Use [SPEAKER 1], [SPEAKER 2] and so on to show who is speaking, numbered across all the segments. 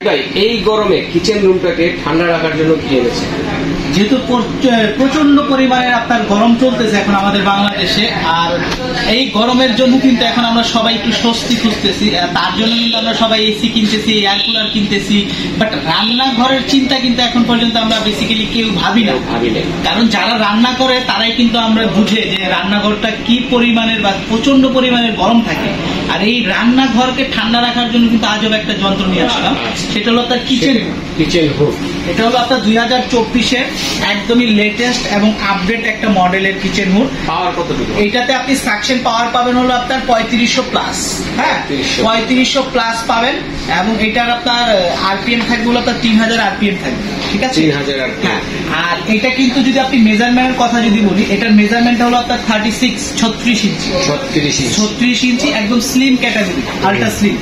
[SPEAKER 1] ভাই এই গরমে কিচেন রুমটাকে ঠান্ডা রাখার জন্য কি এনেছে?
[SPEAKER 2] যেহেতু প্রচন্ড পরিমাণে আপনার গরম চলতেছে এখন আমাদের বাংলাদেশে, আর এই গরমের জন্য কিন্তু এখন আমরা সবাই একটু স্বস্তি খুঁজতেছি। তার জন্য কিন্তু আমরা সবাই এসি কিনতেছি, এয়ার কুলার কিনতেছি, বাট রান্নাঘরের চিন্তা কিন্তু এখন পর্যন্ত আমরা বেসিক্যালি কেউ ভাবি না। কারণ যারা রান্না করে তারাই কিন্তু আমরা বুঝে যে রান্নাঘরটা কি পরিমাণের বা প্রচন্ড পরিমাণের গরম থাকে। আর এই রান্নাঘরকে ঠান্ডা রাখার জন্য কিন্তু আজব একটা যন্ত্র নিয়ে আসলাম, সেটা হলো আপনার কিচেন হুড। এটা হলো আপনার 2024-এর একদমই লেটেস্ট এবং আপডেট একটা মডেলের কিচেন হুড।
[SPEAKER 1] পাওয়ার কতটুকু?
[SPEAKER 2] এইটাতে আপনি সাকশন পাওয়ার পাবেন হলো আপনার 3500 প্লাস। হ্যাঁ, 3500 প্লাস পাবেন। এবং এটার আপনার আরপিএম থাকবে হলো আপনার 3000 আরপিএম থাকবে। ঠিক আছে,
[SPEAKER 1] 3000 আরপিএম।
[SPEAKER 2] হ্যাঁ, আর এটা কিন্তু যদি আপনি মেজারমেন্টের কথা যদি বলি, এটার মেজারমেন্ট হলো আপনার 36 ইঞ্চি, একদম স্লিম ক্যাটাগরি, আলট্রা স্লিম।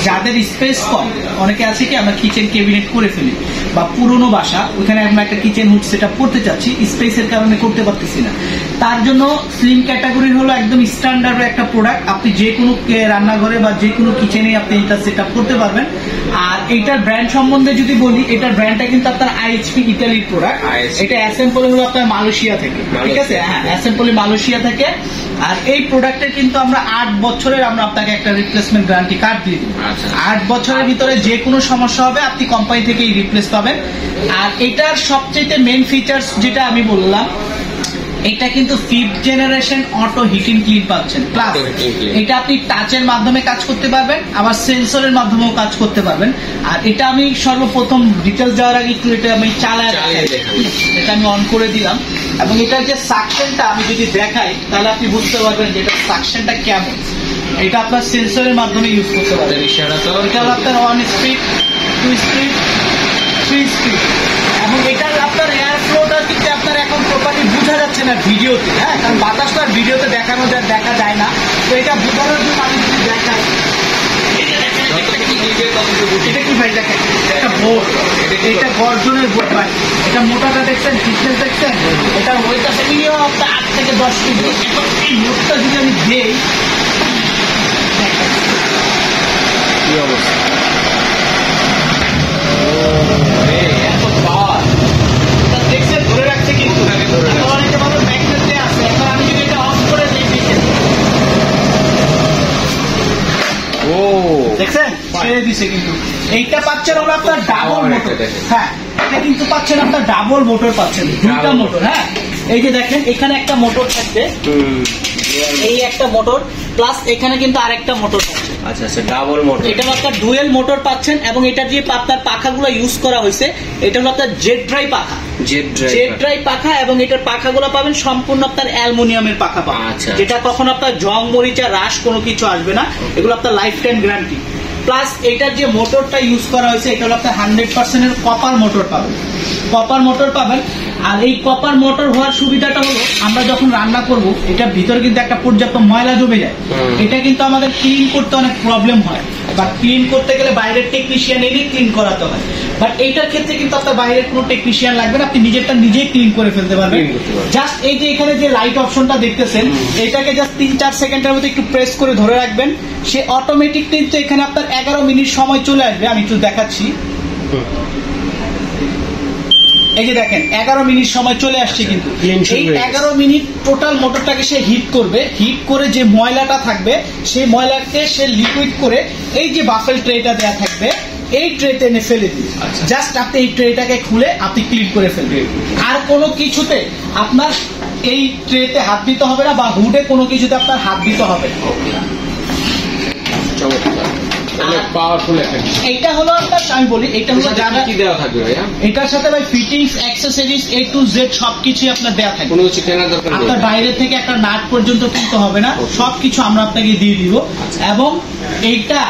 [SPEAKER 2] যাদের স্পেস কম, অনেকে আছে কি আমরা কিচেন ক্যাবিনেট করে ফেলি বা পুরোনো বাসা, ওখানে আমরা একটা কিচেন হুড সেট আপ করতে চাচ্ছি, স্পেসের কারণে করতে পারতেছি না, তার জন্য স্লিম ক্যাটাগরি হলো একদম স্ট্যান্ডার্ড একটা প্রোডাক্ট। আপনি যে কোনো রান্নাঘরে বা যে কোনো কিচেনে আপনি এটা সেট আপ করতে পারবেন। আর এইটার ব্র্যান্ড সম্বন্ধে যদি বলি, এটার ব্র্যান্ডটা কিন্তু আপনার আইএইচপি ইতালির প্রোডাক্ট। এটা অ্যাসেম্বল হলো আপনার মালয়েশিয়া থেকে। ঠিক আছে, হ্যাঁ, অ্যাসেম্বলি মালয়েশিয়া থেকে। আর এই প্রোডাক্টের কিন্তু আমরা 8 বছরের আমরা আপনাকে একটা রিপ্লেসমেন্ট গ্যারান্টি কার্ড দিয়ে দিই। 8 বছরের ভিতরে যে কোনো সমস্যা হবে আপনি কোম্পানি থেকেই রিপ্লেস পাবেন। আর এটার সবচেয়ে মেইন ফিচার্স যেটা আমি বললাম, এটা কিন্তু 5th generation auto heating clean পাচ্ছেন। প্লাস এটা আপনি টাচের মাধ্যমে কাজ করতে পারবেন, আবার সেন্সরের মাধ্যমেও কাজ করতে পারবেন। আর এটা আমি সর্বপ্রথম ডিটেলস দেওয়ার আগে একটু এটা আমি চালায় এটা আমি অন করে দিলাম। এবং এটার যে সাকশনটা আমি যদি দেখাই তাহলে আপনি বুঝতে পারবেন যে এটা সাকশনটা কেমন। এটা আপনার সেন্সরের মাধ্যমে ইউজ করতে পারবেন। এটা আপনার 1 স্পিড, 2 স্পিড, 3 স্পিড। এবং এটার আপনার এয়ার ফ্লোটা কিন্তু আপনার এখন প্রপারলি বোঝা যাচ্ছে না ভিডিওতে। হ্যাঁ, কারণ বাতাসটা ভিডিওতে দেখা যায় না, তো এটা বোঝানোর জন্য আমি যদি দেখাই, এটা কি ভাই দেখেন, একটা বোর্ড, এটা গর্জনের বোর্ড ভাই। এটা মোটাটা দেখছেন, ফিটনেস দেখছেন, এটা ওয়েট আছে মিনিমাম আপনার 8 থেকে 10 কেজি। এই বোর্ডটা যদি আমি দেই,
[SPEAKER 1] কি অবস্থা,
[SPEAKER 2] দেখছেন ধরে রাখছে কিন্তু অনেকে ভাবে ম্যাগনেট দিয়ে আছে। এখন আমি যদি এটা অফ করে দিই, দেখছেন ছেড়ে দিছে। কিন্তু এইটা পাচ্ছেন হলো আপনার ডাবল মোটর। হ্যাঁ, এটা কিন্তু পাচ্ছেন আপনার ডাবল মোটর পাচ্ছেন, দুইটা মোটর। হ্যাঁ, এই যে দেখেন এখানে একটা মোটর থাকবে, এই একটা মোটর, প্লাস এখানে কিন্তু আরেকটা মোটর থাকবে।
[SPEAKER 1] আচ্ছা, ডাবল মোটর।
[SPEAKER 2] এটা আপনার ডুয়েল মোটর পাচ্ছেন। এবং এটা যে আপনার পাখাগুলো ইউজ করা হয়েছে, এটা হলো আপনার জেড ড্রাই পাখা, পাখা। এবং এটার পাখাগুলো পাবেন সম্পূর্ণ আপনার অ্যালুমিনিয়ামের পাখা পাবেন, যেটা কখনো আপনার জং মরিচা রাশ কোনো কিছু আসবে না। এগুলো আপনার লাইফ টাইম গ্যারান্টি। প্লাস এটার যে মোটরটা ইউজ করা হয়েছে, এটা হলো আপনার 100% কপার মোটর পাবেন। আর এই কপার মোটর হওয়ার সুবিধাটা হলো, আমরা যখন রান্না করব, এটার ভিতরে কিন্তু একটা পর্যাপ্ত ময়লা জমে যায়। এটা কিন্তু আমাদের ক্লিন করতে অনেক প্রবলেম হয়, বা ক্লিন করতে গেলে বাইরের টেকনিশিয়ান এনে ক্লিন করাতে হয়। বাট এইটার ক্ষেত্রে কিন্তু আপনার বাইরের কোনো টেকনিশিয়ান লাগবে না, আপনি নিজেরটা নিজেই ক্লিন করে ফেলতে পারবেন। জাস্ট এই যে এখানে যে লাইট অপশনটা দেখতেছেন, এটাকে জাস্ট 3-4 সেকেন্ডের মধ্যে একটু প্রেস করে ধরে রাখবেন, সে অটোমেটিক কিন্তু এখানে আপনার 11 মিনিট সময় চলে আসবে। আমি একটু দেখাচ্ছি, এই যে দেখেন 11 মিনিট সময় চলে আসছে। কিন্তু এই 11 মিনিট টোটাল মোটরটাকে সে হিট করবে, হিট করে যে ময়লাটা থাকবে সেই ময়লাকে সে লিকুইড করে এই যে বাফেল ট্রেটা দেওয়া থাকবে, এই ট্রেতে এনে ফেলে দিন। জাস্ট আপনি এই ট্রেটাকে খুলে আপনি ক্লিন করে ফেলবেন। আর কোনো কিছুতে আপনার এই ট্রেতে হাত দিতে হবে না, বা হুডে কোনো কিছুতে আপনার হাত দিতে হবে না। এটা হলো আপনার, আমি বলি এটা হলো যারা
[SPEAKER 1] কি দেওয়া থাকবে ভাইয়া,
[SPEAKER 2] এটার সাথে ভাই fittings, accessories A to Z সবকিছু আপনার দেওয়া থাকবে।
[SPEAKER 1] কোনো কিছু কেনার দরকার নেই,
[SPEAKER 2] আপনার বাইরে থেকে একটা নাট পর্যন্ত কিনতে হবে না, সবকিছু আমরা আপনাকে দিয়ে দিব। এবং এইটা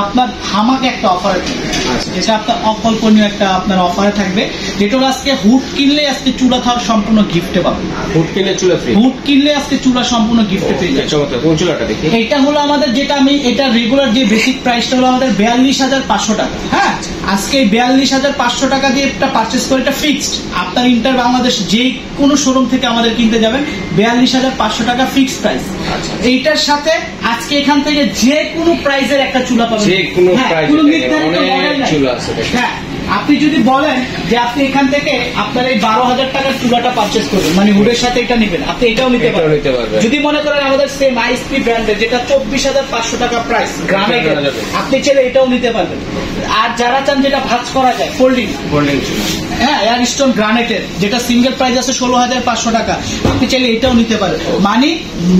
[SPEAKER 2] আপনার ধামাকে একটা অফারে থাকবে, যেটা আপনার অকল্পনীয় একটা আপনার অফারে থাকবে, যেটা আজকে হুড কিনলে আজকে চুলা খাওয়ার সম্পূর্ণ গিফটে পাবেন।
[SPEAKER 1] হুড কিনলে চুলা ফ্রি,
[SPEAKER 2] হুড কিনলে আজকে চুলা সম্পূর্ণ গিফটে পেয়ে যাবেন।
[SPEAKER 1] চমৎকার। কোন চুলাটা দেখি?
[SPEAKER 2] এটা হলো আমাদের, যেটা আমি এটা রেগুলার যে বেসিক প্রাইসটা হলো আমাদের 42,500 টাকা। হ্যাঁ, আজকে 42,500 টাকা দিয়ে একটা পারচেস করে, এটা ফিক্সড। আপনার ইন্টার বাংলাদেশ যে কোনো শোরুম থেকে আমাদের কিনতে যাবেন 42,500 টাকা ফিক্সড প্রাইস। এইটার সাথে আজকে এখান থেকে যে কোনো প্রাইসের একটা চুলা পাবেন।
[SPEAKER 1] যে কোনো
[SPEAKER 2] হ্যাঁ,
[SPEAKER 1] প্রাইস
[SPEAKER 2] কোনো নির্ধারিত model নাই।
[SPEAKER 1] চুলা আছে দেখেন।
[SPEAKER 2] হ্যাঁ, আপনি যদি বলেন যে আপনি এখান থেকে আপনার এই 12,000 টাকার চুলাটা পারচেস করবেন, মানে হুডের সাথে এটা নেবেন, আপনি এটাও নিতে
[SPEAKER 1] এটাও
[SPEAKER 2] পারবেন।
[SPEAKER 1] নিতে পারবেন।
[SPEAKER 2] যদি মনে করেন আমাদের সেম আইএসপি ব্র্যান্ডের যেটা 24,500 টাকা প্রাইস গ্রামে
[SPEAKER 1] এটা নেওয়া যাবে।
[SPEAKER 2] আপনি চাইলে এটাও নিতে পারবেন। আর যারা চান যেটা ভাঁজ করা যায় ফোল্ডিং,
[SPEAKER 1] গোল্ডেন চুলা।
[SPEAKER 2] হ্যাঁ, এয়ারস্টোন গ্রানাইটের যেটা সিঙ্গেল প্রাইস আছে 16,500 টাকা, আপনি চাইলে এটাও নিতে পারেন। মানে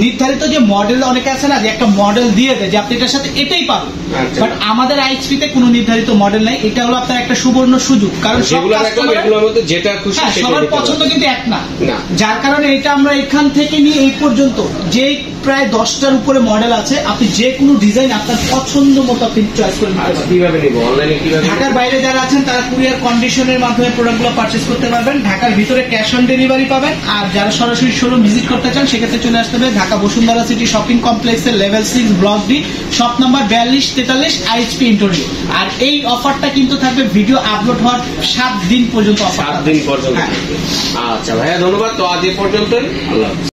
[SPEAKER 2] নির্ধারিত যে মডেল অনেকে আছে না, যে একটা মডেল দিয়ে দেয় যে আপনি এটার সাথে এটাই পাবেন,
[SPEAKER 1] আচ্ছা।
[SPEAKER 2] বাট আমাদের আইএসপি তে কোনো নির্ধারিত মডেল নাই। এটা হলো আপনার একটা সুবর্ণ সুযোগ, কারণ সব
[SPEAKER 1] যেগুলো দেখলাম
[SPEAKER 2] কাস্টমার,
[SPEAKER 1] এগুলোর মধ্যে যেটা খুশি
[SPEAKER 2] হ্যাঁ,
[SPEAKER 1] সেটা
[SPEAKER 2] সবার
[SPEAKER 1] নিতে
[SPEAKER 2] পছন্দ
[SPEAKER 1] পারবেন।
[SPEAKER 2] কিন্তু এক না,
[SPEAKER 1] না।
[SPEAKER 2] যার কারণে এটা আমরা এখান থেকে নিয়ে এই পর্যন্ত যে প্রায় 10টার উপরে মডেল আছে, আপনি যে কোনো ডিজাইন আপনার পছন্দ মতো আপনি চয়েস করে নিতে
[SPEAKER 1] আচ্ছা,
[SPEAKER 2] পারবেন।
[SPEAKER 1] কিভাবে নিব? অনলাইনে কিভাবে নিব?
[SPEAKER 2] ঢাকার বাইরে যারা আছেন তারা কুরিয়ার কন্ডিশনের মাধ্যমে প্রোডাক্টগুলো পারচেস করতে পারবেন। ঢাকার ভিতরে ক্যাশ অন ডেলিভারি পাবেন। আর যারা সরাসরি শোরুম ভিজিট করতে চান সেক্ষেত্রে চলে আসতে হবে ঢাকা বসুন্ধরা সিটি শপিং কমপ্লেক্সের level 6 block D shop number 4243 ISP ইন্টোরিও। আর এই অফারটা কিন্তু থাকবে ভিডিও আপলোড হওয়ার 7 দিন পর্যন্ত।
[SPEAKER 1] 7 দিন পর্যন্ত।
[SPEAKER 2] হ্যাঁ।
[SPEAKER 1] আচ্ছা ভাইয়া, ধন্যবাদ। তো আজ এ পর্যন্তই। আল্লাহ হাফেজ।